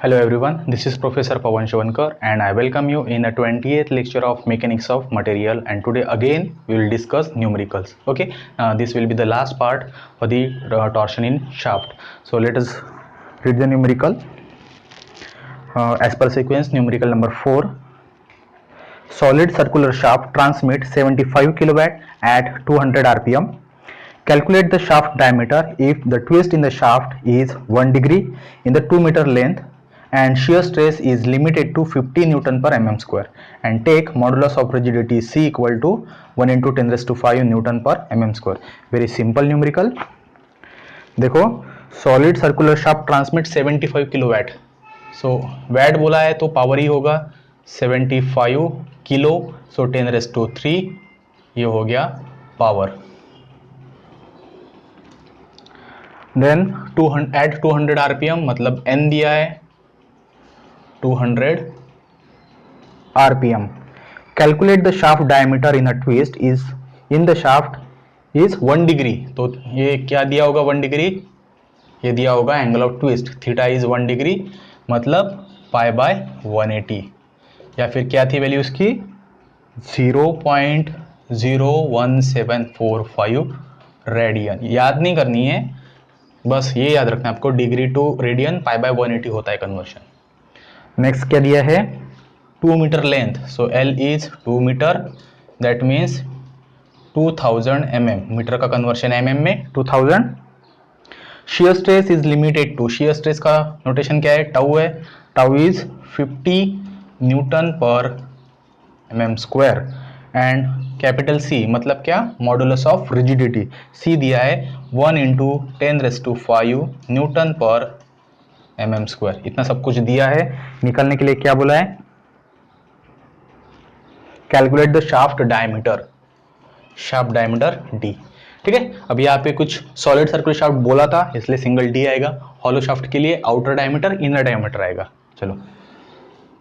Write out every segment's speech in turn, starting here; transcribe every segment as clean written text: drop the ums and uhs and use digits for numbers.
Hello everyone, this is Professor Pawan Shavankar and I welcome you in the 20th lecture of Mechanics of Material, and today again we will discuss numericals. Okay, this will be the last part for the torsion in shaft. So let us read the numerical. As per sequence, numerical number 4. Solid circular shaft transmits 75 kilowatt at 200 rpm. Calculate the shaft diameter if the twist in the shaft is 1 degree in the 2 meter length and shear stress is limited to 50 Newton per mm square, and take modulus of rigidity C equal to 1 into 10 raised to 5 Newton per mm square. Very simple numerical. देखो solid circular shaft transmit 75 kilowatt. So what बोला है तो power ही होगा 75 kilo. So 10 rest to 3 ये हो गया power. Then 200 eight 200 RPM मतलब n दिया है 200 rpm. Calculate the shaft diameter in a twist is in the shaft is 1 degree. तो ये क्या दिया होगा 1 डिग्री, ये दिया होगा angle of twist. Theta is 1 degree मतलब पाई बाय 180, या फिर क्या थी वैल्यू उसकी 0.01745 रेडियन. याद नहीं करनी है, बस ये याद रखना है आपको, degree to radian pi by 180 होता है कन्वर्शन. नेक्स्ट क्या दिया है 2 meter length. So L is 2 meter, that means 2000 mm. Meter का कन्वर्शन mm में 2000. shear stress is limited to, shear stress का नोटेशन क्या है, टाउ है. टाउ इज 50 न्यूटन पर mm square. And capital C मतलब क्या, मॉडुलस ऑफ रिजिडिटी. C दिया है 1 इंटू 10 रेस्ट टू 5 न्यूटन पर mm स्क्वायर. इतना सब कुछ दिया है. निकालने के लिए क्या बोला है, calculate the shaft diameter. Shaft diameter D. ठीक है. अब यहाँ पे कुछ सॉलिड सर्कुलर शाफ्ट बोला था इसलिए सिंगल D आएगा. हॉलो शाफ्ट के लिए आउटर डायमीटर इनर डायमीटर आएगा. चलो,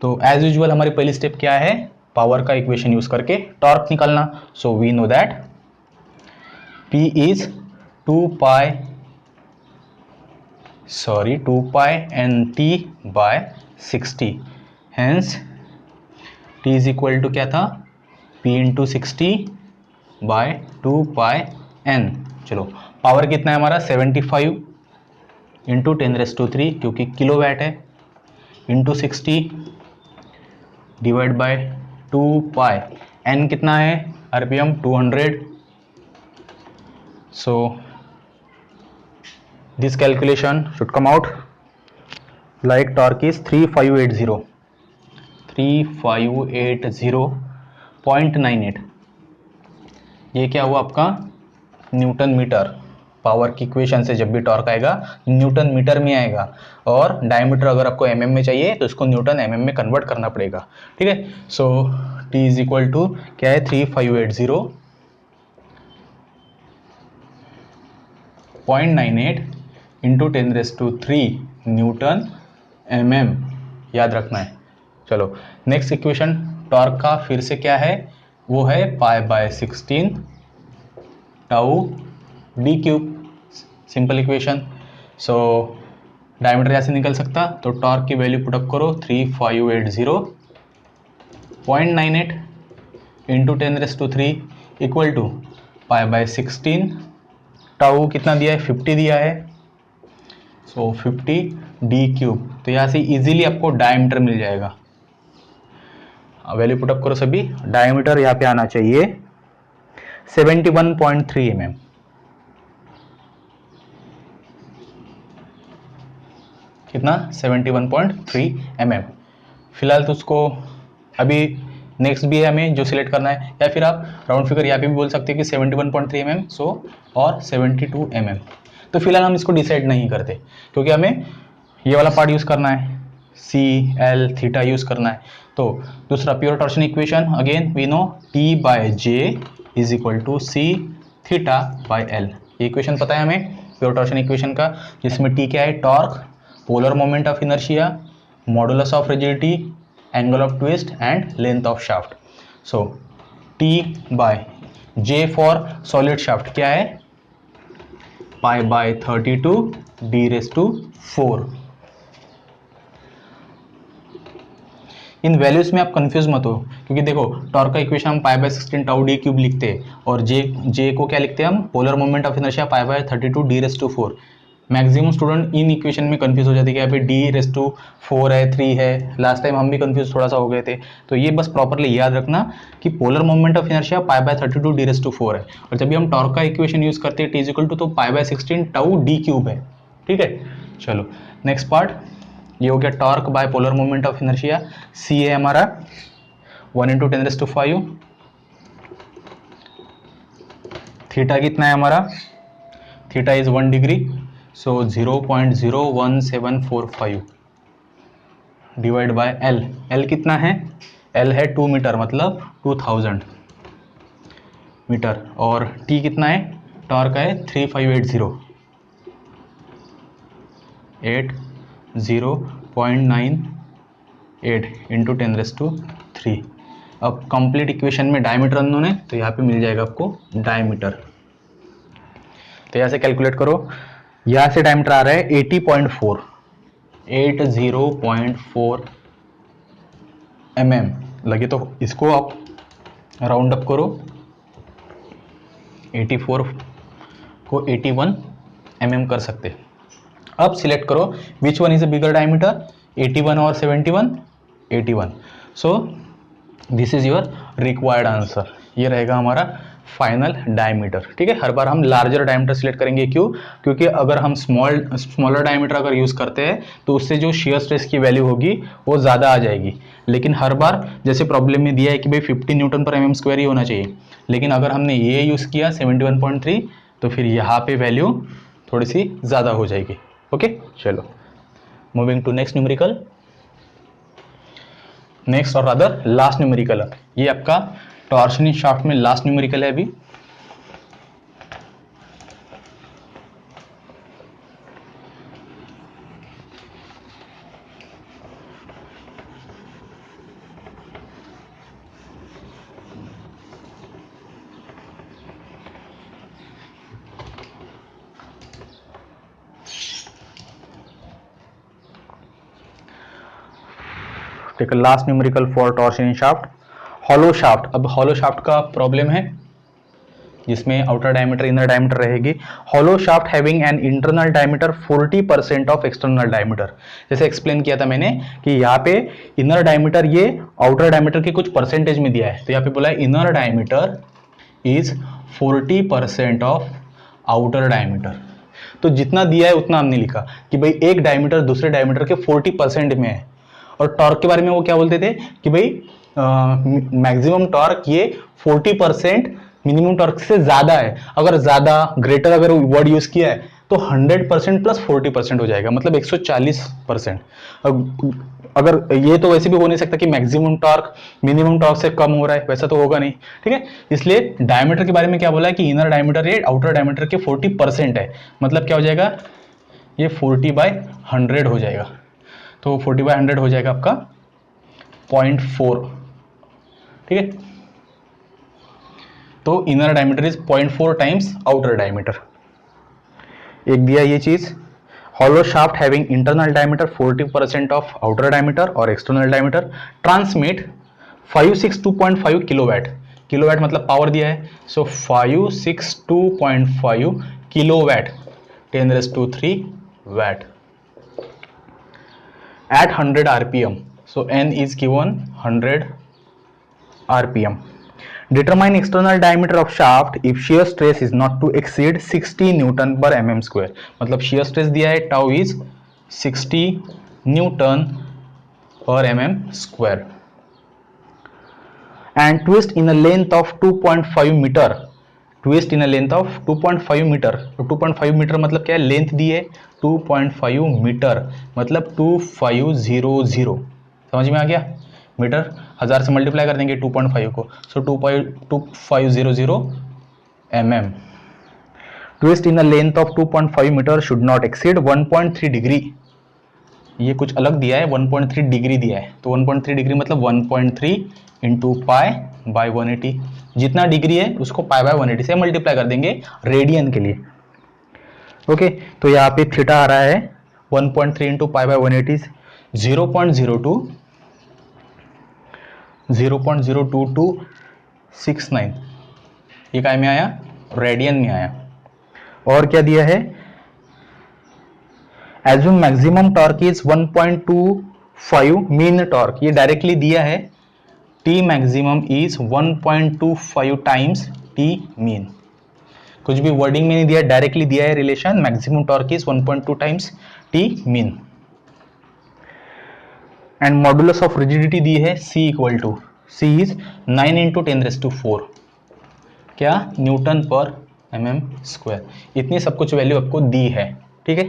तो एज यूजुअल हमारी पहली स्टेप क्या है, पावर का इक्वेशन यूज करके टॉर्क निकालना. So we know that P is 2 pi nt by 60. Hence T is equal to क्या था, P into 60 by 2 pi n. चलो, पावर कितना है हमारा 75 इंटू 10 रेस्ट टू 3 क्योंकि किलोवाट है, into 60 divide by 2 pi. n कितना है RPM 200. So this calculation should come out like torque is 3580.98. ये क्या हुआ आपका न्यूटन मीटर. पावर की इक्वेशन से जब भी टॉर्क आएगा न्यूटन मीटर में आएगा, और डायमीटर अगर आपको mm में चाहिए तो इसको न्यूटन mm में कन्वर्ट करना पड़ेगा. ठीक है. So T is equal to क्या है 3580.98 into 10 rest to 3 newton mm. याद रखना है. चलो, नेक्स्ट इक्वेशन टॉर्क का फिर से क्या है, वो है pi by 16 tau D cube. Simple equation. So diameter यहाँ से निकल सकता, तो टॉर्क की वैल्यू पुटअप करो 3580.98 into 10 rest to 3 equal to pi by 16. Tau कितना दिया है 50 दिया है, सो 50 डी क्यूब. तो यहाँ से इजीली आपको डायमीटर मिल जाएगा. वैल्यू पुटअप करो सभी. डायमीटर यहाँ पे आना चाहिए 71.3 mm. कितना 71.3 mm. फिलहाल तो उसको अभी नेक्स्ट भी है हमें जो सिलेक्ट करना है, या फिर आप राउंड फिगर यहाँ पे भी बोल सकते हैं कि 71.3 mm. सो और 72 mm. तो फिलहाल हम इसको डिसाइड नहीं करते क्योंकि हमें ये वाला पार्ट यूज करना है, C L थीटा यूज करना है. तो दूसरा pure torsion equation again we know T by J is equal to C theta by L. ये इक्वेशन पता है हमें प्योर टॉर्शन इक्वेशन का, जिसमें T क्या है, torque, polar moment of inertia, modulus of rigidity, angle of twist and length of shaft. So T by J for solid shaft क्या है, pi by 32 d raise to 4. इन values में आप confuse मत हो, क्योंकि देखो टॉर्क का इक्वेशन हम pi by 16 tau D cube लिखते हैं और जे को क्या लिखते हैं हम, polar moment of inertia pi by 32 D raise to 4। Maximum student इन इक्वेशन में कंफ्यूज हो जाते हैं कि यहाँ पे डी रेज़ टू 4 है, 3 है। लास्ट टाइम हम भी कंफ्यूज थोड़ा सा हो गए थे। तो ये बस प्रॉपरली याद रखना कि polar moment of inertia pi by 32 D raise to 4 है, और जब भी हम टॉर्क का इक्वेशन यूज करते हैं टी इज इक्वल टू, तो pi by 16 tau D cube है। ठीक है, चलो नेक्स्ट पार्ट, ये हो गया torque by polar moment of inertia. C है हमारा 1 × 10⁵। थीटा कितना है हमारा, theta is 1 degree, so 0.01745 divide by L. L कितना है, एल है 2 मीटर, मतलब 2000 मीटर, और टी कितना है, टॉर्क है 3580 0.98 इंटू 10⁻³ अब कंप्लीट इक्वेशन में डायमीटर अननोन है, तो यहाँ पे मिल जाएगा आपको डायमीटर। तो यहाँ से कैलकुलेट करो, यहाँ से डायमीटर आ रहा है 80.4 mm लगे, तो इसको आप राउंड अप करो, 84 को 81 mm कर सकते। अब सिलेक्ट करो which one is a bigger diameter, 81 और 71, 81। So this is your required answer, ये रहेगा हमारा फाइनल डायमीटर। ठीक है, हर बार हम लार्जर डायमीटर सिलेक्ट करेंगे, क्यों, क्योंकि अगर हम स्मॉलर डायमीटर अगर यूज करते हैं तो उससे जो शियर स्ट्रेस की वैल्यू होगी वो ज़्यादा आ जाएगी। लेकिन हर बार जैसे प्रॉब्लम में दिया है कि भाई 50 न्यूटन पर mm² ही होना चाहिए, लेकिन अगर हमने ये यूज़ किया 71.3, तो फिर यहाँ पे वैल्यू थोड़ी सी ज़्यादा हो जाएगी। ओके, चलो moving to next numerical. Next और अदर लास्ट न्यूमेरिकल है, ये आपका टॉर्शनिंग शाफ्ट में लास्ट न्यूमेरिकल है अभी। Take last numerical for torsioning shaft, hollow shaft. अब हॉलो शाफ्ट का प्रॉब्लम है जिसमें आउटर डायमीटर इनर डायमीटर रहेगी। Hollow shaft having an internal diameter 40% of external diameter. जैसे एक्सप्लेन किया था मैंने कि यहाँ पे इनर डायमीटर ये आउटर डायमीटर के कुछ परसेंटेज में दिया है, तो यहाँ पे बोला है inner diameter is 40% of outer diameter. तो जितना दिया है उतना हमने लिखा कि भाई एक डायमीटर दूसरे डायमीटर के 40% में है। और टॉर्क के बारे में वो क्या बोलते थे कि भाई मैक्सिमम टॉर्क ये 40% मिनिमम टॉर्क से ज्यादा है। अगर ज्यादा ग्रेटर अगर वर्ड यूज किया है तो 100% प्लस 40% हो जाएगा, मतलब 140%। अगर ये तो वैसे भी हो नहीं सकता कि मैक्सिमम टॉर्क मिनिमम टॉर्क से कम हो रहा है, वैसा तो होगा नहीं। ठीक है, इसलिए डायमीटर के बारे में क्या बोला है कि इनर डायमीटर ये आउटर डायमीटर के 40% है, मतलब क्या हो जाएगा, ये 40/100 हो जाएगा। तो 40/100 हो जाएगा आपका 0.4। ठीक है, तो inner diameter is 0.4 times outer diameter. एक दिया ये चीज, hollow shaft having internal diameter 40% of outer diameter और external diameter transmit 562.5 kilowatt. Kilowatt मतलब पावर दिया है, so 562.5 kilowatt 10⁻³ watt at 100 rpm. So n is given 100 rpm. Determine external diameter of shaft if shear stress is not to exceed 60 Newton per mm²। मतलब shear stress दिया है tau is 60 Newton per mm²। And twist in a length of 2.5 meter। Twist in a length of 2.5 meter. तो 2.5 metre मतलब क्या है, length दी है 2.5 metre, मतलब 2500। समझ में आ गया, मीटर 1000 से मल्टीप्लाई कर देंगे 2.5 को, so 2500 mm। Twist in a length of 2.5 meter should not exceed 1.3 degree. ये कुछ अलग दिया है, 1.3 डिग्री दिया है, तो 1.3 डिग्री मतलब 1.3 इंटू पाई बाय 180। जितना डिग्री है उसको पाई बाय 180 से मल्टीप्लाई कर देंगे रेडियन के लिए। ओके, तो यहाँ पे थीटा आ रहा है 1.3 इंटू पाई बाय 180 0.02 0.02269, ये काय में आया, रेडियन में आया। और क्या दिया है, assume maximum torque is 1.25 mean torque, ये डायरेक्टली दिया है, T maximum is 1.25 times T mean, कुछ भी वर्डिंग में नहीं दिया, डायरेक्टली दिया है relation, maximum torque is 1.2 times T mean. And modulus of rigidity दी है C equal to, C is 9 into 10⁴, क्या, न्यूटन पर mm², इतनी सब कुछ वैल्यू आपको दी है, ठीक है।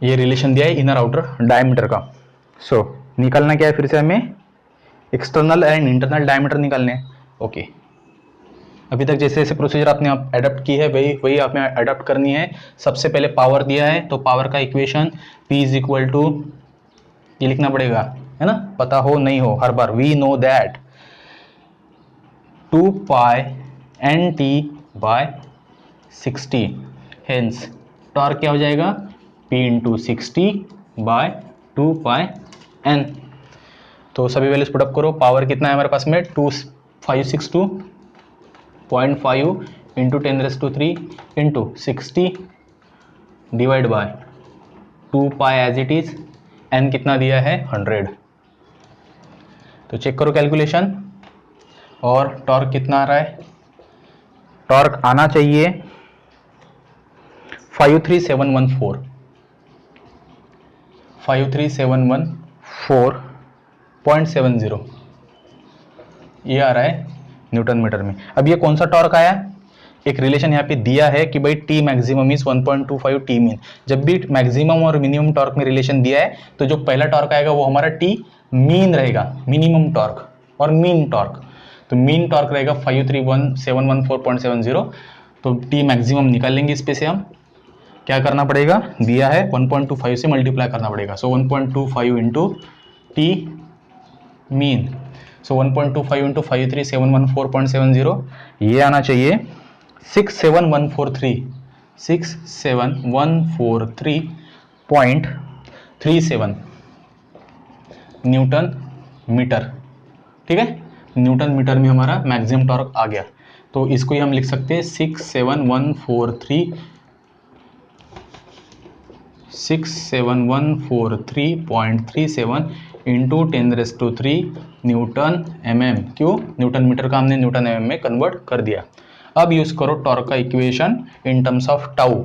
ये रिलेशन दिया है इनर आउटर डायमीटर का। सो निकालना क्या है, फिर से हमें एक्सटर्नल एंड इंटरनल डायमीटर निकालने हैं। ओके, अभी तक जैसे जैसे प्रोसीजर आपने अडॉप्ट की है वही आपने अडॉप्ट करनी है। सबसे पहले पावर दिया है, तो पावर का equation P is equal to, ये लिखना पड़ेगा, है ना, पता हो नहीं हो हर बार, we know that 2 pi NT by 60, hence torque क्या हो जाएगा, P into 60 by 2 pi N। तो सभी वैल्यूज पुटअप करो, पावर कितना है हमारे पास में, 2562.5 into 10⁻³ into 60 divide by 2 pi as it is, N कितना दिया है, 100। तो चेक करो कैलकुलेशन, और टॉर्क कितना आ रहा है, टॉर्क आना चाहिए 53714 ये आ रहा है न्यूटन मीटर में। अब ये कौन सा टॉर्क आया, एक रिलेशन यहाँ पे दिया है कि भाई T maximum is 1.25 T mean. जब भी मैक्सिमम और मिनिमम टॉर्क में रिलेशन दिया है, तो जो पहला टॉर्क आएगा वो हमारा टी मीन रहेगा, मिनिमम टॉर्क और मीन टॉर्क। तो मीन टॉर्क रहेगा 53714.70, तो टी मैक्सिमम निकाल लेंगे इस पे से हम, क्या करना पड़ेगा, दिया है 1.25 से मल्टीप्लाई करना पड़ेगा। सो 1.25 इंटू टी मीन, सो 1.25 इंटू 53714.70, ये आना चाहिए 67143.37 न्यूटन मीटर, ठीक है। न्यूटन मीटर में हमारा मैक्सिमम टॉर्क आ गया, तो इसको ही हम लिख सकते हैं 67143.37 इंटू 10⁻³ न्यूटन mm। क्यों, न्यूटन मीटर का हमने न्यूटन mm में कन्वर्ट कर दिया। अब यूज करो टॉर्क का equation in terms of tau,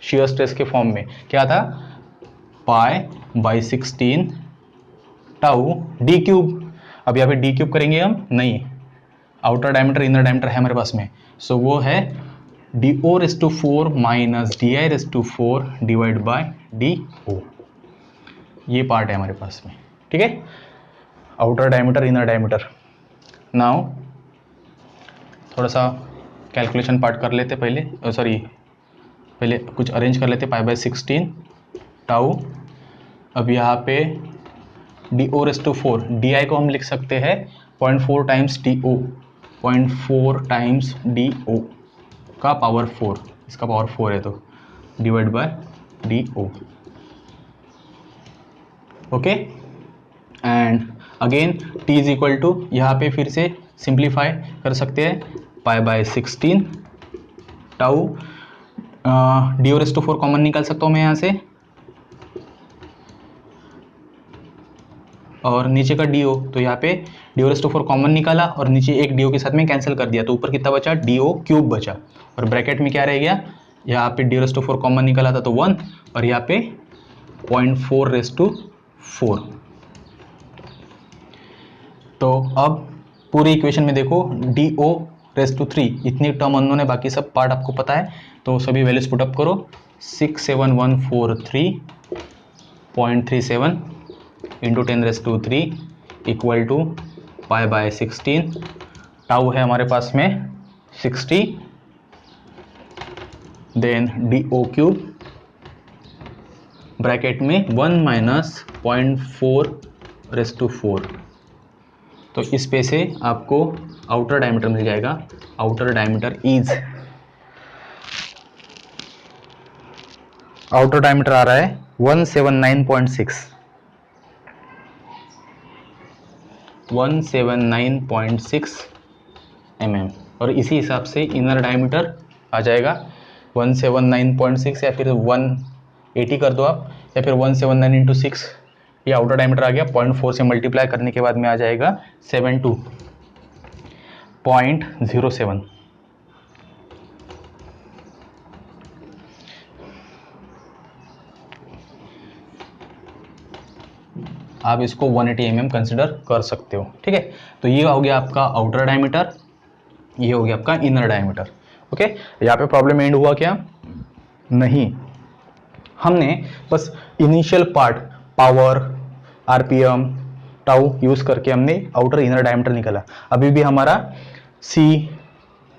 shear stress के फॉर्म में, क्या था, π/16 टाउ डी क्यूब। अब यहाँ पे डी क्यूब करेंगे हम, नहीं, आउटर डायमीटर इनर डायमीटर है हमारे पास में, सो वो है DO⁴ minus DI⁴ divide by DO, ये पार्ट है हमारे पास में, ठीक है, outer diameter inner diameter. Now थोड़ा सा कैलकुलेशन पार्ट कर लेते पहले, पहले कुछ अरेंज कर लेते, π/16 टाउ। अब यहाँ पे DO⁴, DI को हम लिख सकते हैं 0.4 टाइम्स DO, 0.4 टाइम्स DO का पावर 4, इसका पावर 4 है, तो divide by DO, okay. And again T is equal to, यहाँ पे फिर से सिंप्लीफाई कर सकते हैं, π/16 टाउ, DO⁴ कॉमन निकाल सकता हूँ मैं यहाँ से, और नीचे का DO, तो यहाँ पे DO⁴ कॉमन निकाला और नीचे एक DO के साथ में कैंसिल कर दिया, तो ऊपर कितना बचा, DO³ बचा, और ब्रैकेट में क्या रह गया, यहाँ पे DO⁴ कॉमन निकाला था तो 1, और यहाँ पे 0.4/4। तो अब पूरी इक्वेशन में देखो, DO⁵ इतनी टर्म अननोन है, बाकी सब पार्ट आपको पता है, तो सभी वैल्यूज पुटअप करो, 67143.37 इंटू 10⁻³ इक्वल टू π/16, टाउ है हमारे पास में 60, देन DO³ ब्रैकेट में 1 माइनस 0.4/4, तो इस पे से आपको आउटर डायमीटर मिल जाएगा, आउटर डायमीटर आ रहा है 179.6, 179.6 mm, और इसी हिसाब से इनर डायमीटर आ जाएगा 179.6 या फिर 180 कर दो आप, या फिर 179 इंटू 6, ये आउटर डायमीटर आ गया। 0.4 से मल्टीप्लाई करने के बाद में आ जाएगा 72.07। आप इसको 180 mm कंसिडर कर सकते हो, ठीक है। तो ये हो गया आपका आउटर डायमीटर, ये हो गया आपका इनर डायमीटर। ओके, यहाँ पे प्रॉब्लम एंड हुआ क्या? नहीं, हमने बस initial part power, RPM, tau use करके हमने आउटर इनर डायमीटर निकाला। अभी भी हमारा सी,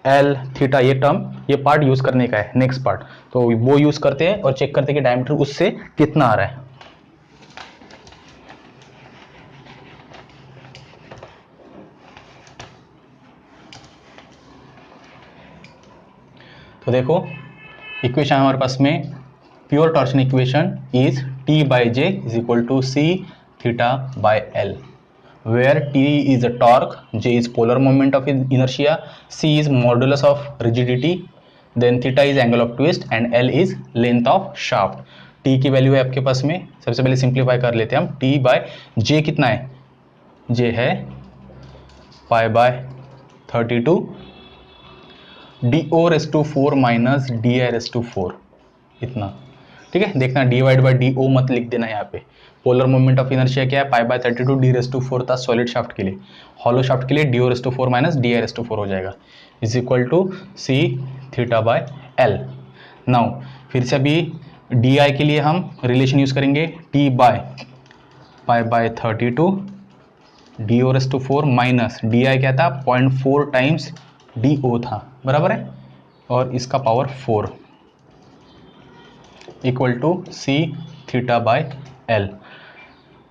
एल, थीटा ये टर्म, ये पार्ट यूज करने का है। नेक्स्ट पार्ट तो वो यूज करते हैं और चेक करते हैं कि डायमीटर उससे कितना आ रहा है। तो देखो इक्वेशन हमारे पास में, pure torsion equation is T by J is equal to C theta by L, where T is a torque, J is polar moment of inertia, C is modulus of rigidity, then theta is angle of twist and L is length of shaft। T की value है आपके पास में, सबसे पहले simplify कर लेते हैं हम। T बाय J कितना है? J है pi by 32 DO raise to 4 minus DI raise to 4, इतना, ठीक है। देखना डिवाइड बाय DO मत लिख देना यहाँ पे। पोलर मोमेंट ऑफ इनर्शिया क्या है? Pi by 32 D raise to 4 था सॉलिड शाफ्ट के लिए, हॉलो शाफ्ट के लिए DO raise to 4 minus DI raise to 4 हो जाएगा, is equal to C theta by L। Now फिर से अभी DI के लिए हम रिलेशन यूज करेंगे, T by pi by 32 DO raise to 4 minus DI क्या था? 0.4 टाइम्स DO था, बराबर है, और इसका power 4 equal to C theta by L।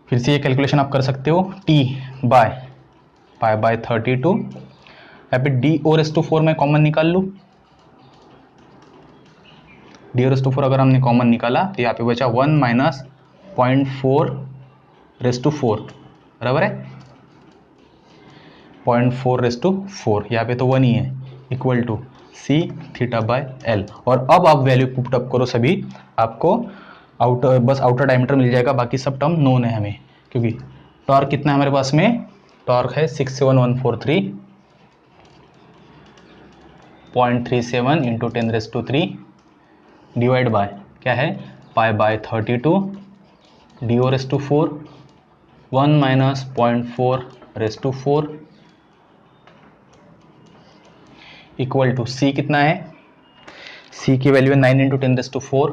फिर से ये कैलकुलेशन आप कर सकते हो, T बाय पाई बाय 32, यहाँ पे DO रेस टू 4 मैं कॉमन निकाल लूँ, DO रेस टू 4 अगर हमने कॉमन निकाला तो यहाँ पे बचा 1 माइनस 0.4 रेस टू 4, बराबर है, 0.4 रेस टू 4, यहाँ पे तो 1 ही है, equal to C theta by L। और अब आप वैल्यू पुट अप करो सभी, आपको आउटर, बस आउटर डायमीटर मिल जाएगा, बाकी सब टर्म नोन है हमें, क्योंकि टॉर्क कितना है हमारे पास में? टॉर्क है 67143.37 into 10 raise to 3 divide by क्या है? Pi by 32 DO raise to 4 1 minus 0.4 raise to 4 equal to C कितना है? C की वैल्यू है 9 इंटू 10 रेस टू 4,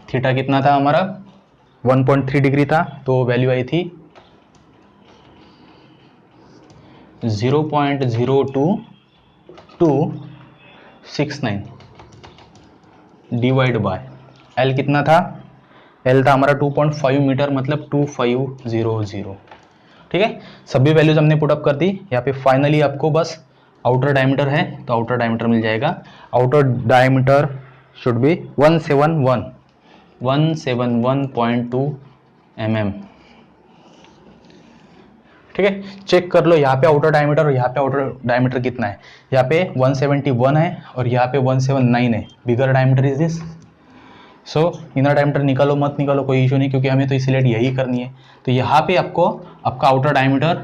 थीटा कितना था हमारा? 1.3 डिग्री था, तो वैल्यू आई थी 0.02269 डिवाइड बाय L कितना था? L था हमारा 2.5 मीटर, मतलब 2500, ठीक है। सभी वैल्यूज हमने पुट अप कर दी। यहाँ पे फाइनली आपको बस आउटर डायमीटर है तो आउटर डायमीटर मिल जाएगा। Outer diameter should be 171.2 mm, ठीक है। चेक कर लो यहाँ पे आउटर डायमीटर और यहाँ पे आउटर डायमीटर कितना है। यहाँ पे 171 है और यहाँ पे 179 है। Bigger diameter is this, so inner diameter निकालो मत निकालो कोई इशू नहीं, क्योंकि हमें तो इसीलिए यही करनी है। तो यहाँ पे आपको आपका आउटर डायमीटर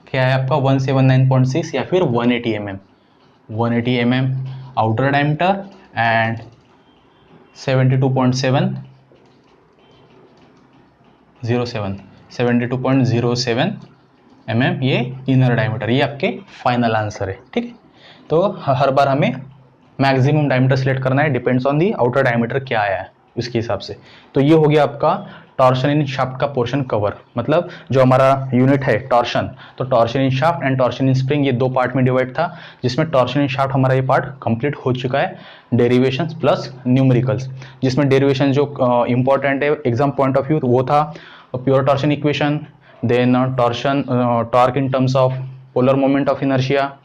क्या है? आपका 179.6 या फिर 180 mm, 180 mm outer diameter and 72.07 mm ये इनर डायमीटर, ये आपके फाइनल आंसर है, ठीक है। तो हर बार हमें मैक्सिमम डायमीटर सिलेक्ट करना है, depends on the outer diameter क्या आया है उसके हिसाब से। तो ये हो गया आपका टॉर्शन इन शाफ्ट का पोर्शन कवर, मतलब जो हमारा यूनिट है टॉर्शन, तो torsion in shaft and torsion in spring ये दो पार्ट में डिवाइड था, जिसमें टॉर्शन इन शाफ्ट हमारा ये पार्ट कंप्लीट हो चुका है। डेरिवेशंस प्लस न्यूमेरिकल्स, जिसमें डेरिवेशन जो इंपॉर्टेंट है एग्जाम पॉइंट ऑफ व्यू वो था pure torsion equation, then torsion torque in terms of polar moment of inertia,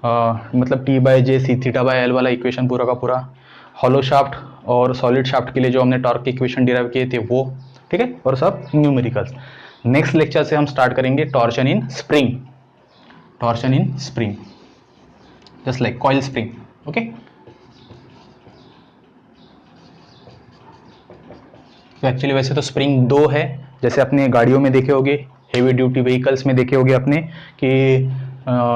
मतलब T by J C theta by L वाला इक्वेशन पूरा का पूरा, हॉलो शाफ्ट और सॉलिड शाफ्ट के लिए जो हमने टॉर्क के इक्वेशन डिराइव किए थे वो, ठीक है, और सब न्यूमेरिकल्स। नेक्स्ट लेक्चर से हम स्टार्ट करेंगे टॉर्शन इन स्प्रिंग, टॉर्शन इन spring just like coil spring. Okay, तो एक्चुअली वैसे तो स्प्रिंग दो है, जैसे अपने गाड़ियों में देखे होगे, हेवी ड्यूटी व्हीकल्स में देखे होगे अपने कि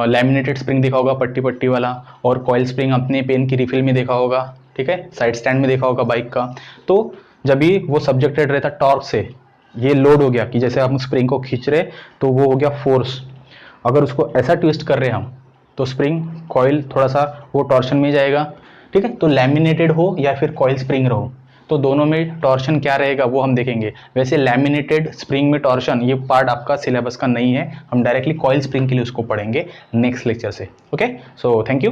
लैमिनेटेड स्प्रिंग देखा होगा पट्टी पट्टी वाला, और कॉइल स्प्रिंग अपने पेन की रिफिल में देखा होगा, ठीक है, साइड स्टैंड में देखा होगा बाइक का। तो जब भी वो सब्जेक्टेड रहता टॉर्क से, ये लोड हो गया कि जैसे हम स्प्रिंग को खींच रहे तो वो हो गया फोर्स, अगर उसको ऐसा ट्विस्ट कर रहे हैं हम तो स्प्रिंग कॉइल थोड़ा सा वो टॉर्शन में जाएगा, ठीक है। तो लैमिनेटेड हो या फिर कॉइल स्प्रिंग रहो, तो दोनों में टॉर्शन क्या रहेगा वो हम देखेंगे। वैसे लैमिनेटेड स्प्रिंग में टॉर्शन ये पार्ट आपका सिलेबस का नहीं है, हम डायरेक्टली कॉइल स्प्रिंग के लिए उसको पढ़ेंगे नेक्स्ट लेक्चर से। Okay, so thank you.